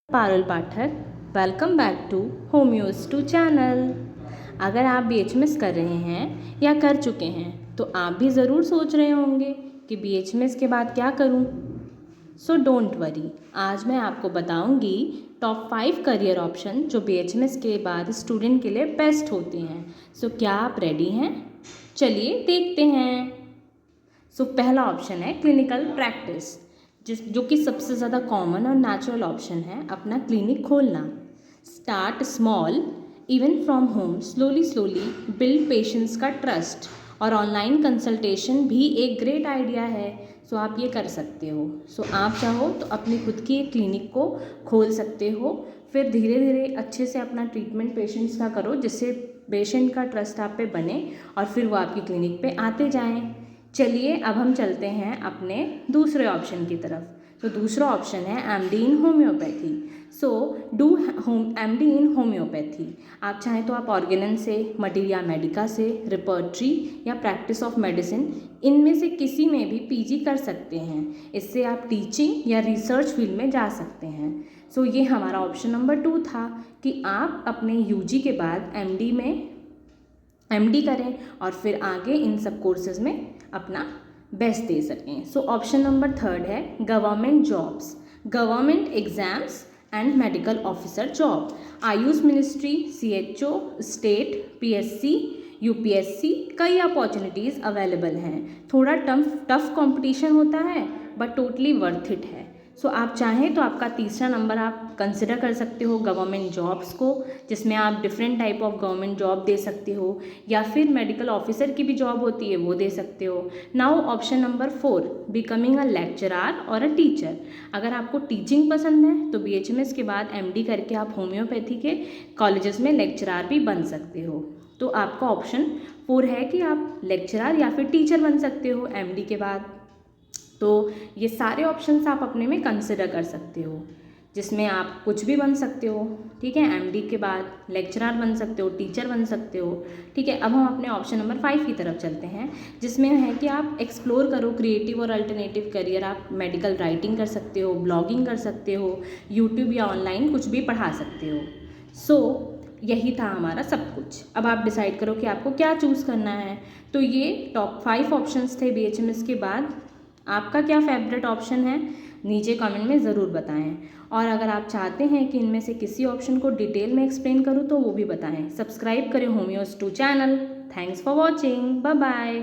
Parul Pathak, welcome back to Homeos to channel. अगर आप BHMS कर रहे हैं या कर चुके हैं तो आप भी ज़रूर सोच रहे होंगे कि बीएचएमएस के बाद क्या करूं। सो डोंट वरी, आज मैं आपको बताऊंगी टॉप 5 करियर ऑप्शन जो बीएचएमएस के बाद स्टूडेंट के लिए बेस्ट होते हैं। सो क्या आप रेडी हैं? चलिए देखते हैं। सो पहला ऑप्शन है क्लिनिकल प्रैक्टिस, जो कि सबसे ज़्यादा कॉमन और नेचुरल ऑप्शन है, अपना क्लिनिक खोलना। Start small, even from home, slowly slowly build patients का ट्रस्ट। और ऑनलाइन कंसल्टेशन भी एक ग्रेट आइडिया है। सो आप ये कर सकते हो। सो आप चाहो तो अपनी खुद की एक क्लिनिक को खोल सकते हो, फिर धीरे धीरे अच्छे से अपना ट्रीटमेंट पेशेंट्स का करो, जिससे पेशेंट का ट्रस्ट आप पे बने और फिर वो आपकी क्लिनिक पे आते जाएं। चलिए अब हम चलते हैं अपने दूसरे ऑप्शन की तरफ। तो दूसरा ऑप्शन है MD in homeopathy. So do MD in homeopathy. आप चाहें तो आप ऑर्गेनन से, मटीरिया मेडिका से, रिपर्टरी या प्रैक्टिस ऑफ मेडिसिन, इनमें से किसी में भी पीजी कर सकते हैं। इससे आप टीचिंग या रिसर्च फील्ड में जा सकते हैं। सो ये हमारा ऑप्शन नंबर 2 था कि आप अपने यूजी के बाद एमडी करें और फिर आगे इन सब कोर्सेज में अपना बेस्ट दे सकें। सो ऑप्शन नंबर 3 है government jobs, government exams and medical officer job. Ayush ministry, CHO, state, PSC, UPSC, कई अपॉर्चुनिटीज़ अवेलेबल हैं। थोड़ा टफ कंपटीशन होता है बट टोटली वर्थ इट है। सो आप चाहें तो आपका तीसरा नंबर आप कंसिडर कर सकते हो गवर्नमेंट जॉब्स को, जिसमें आप different type of government job दे सकते हो, या फिर मेडिकल ऑफिसर की भी जॉब होती है वो दे सकते हो। Now option number 4, becoming a lecturer और अ टीचर। अगर आपको टीचिंग पसंद है तो बीएचएमएस के बाद एमडी करके आप होम्योपैथी के कॉलेजेस में लेक्चरार भी बन सकते हो। तो आपका ऑप्शन 4 है कि आप लेक्चरार या फिर टीचर बन सकते हो एमडी के बाद। तो ये सारे ऑप्शंस आप अपने में कंसिडर कर सकते हो, जिसमें आप कुछ भी बन सकते हो। ठीक है, एमडी के बाद लेक्चरर बन सकते हो, टीचर बन सकते हो। ठीक है, अब हम अपने ऑप्शन नंबर 5 की तरफ चलते हैं, जिसमें है कि आप एक्सप्लोर करो क्रिएटिव और अल्टरनेटिव करियर। आप मेडिकल राइटिंग कर सकते हो, ब्लॉगिंग कर सकते हो, यूट्यूब या ऑनलाइन कुछ भी पढ़ा सकते हो। सो यही था हमारा सब कुछ। अब आप डिसाइड करो कि आपको क्या चूज़ करना है। तो ये टॉप 5 ऑप्शंस थे बीएचएमएस के बाद। आपका क्या फेवरेट ऑप्शन है नीचे कमेंट में ज़रूर बताएं। और अगर आप चाहते हैं कि इनमें से किसी ऑप्शन को डिटेल में एक्सप्लेन करूँ तो वो भी बताएं। सब्सक्राइब करें Homeos to channel. Thanks for watching, bye bye.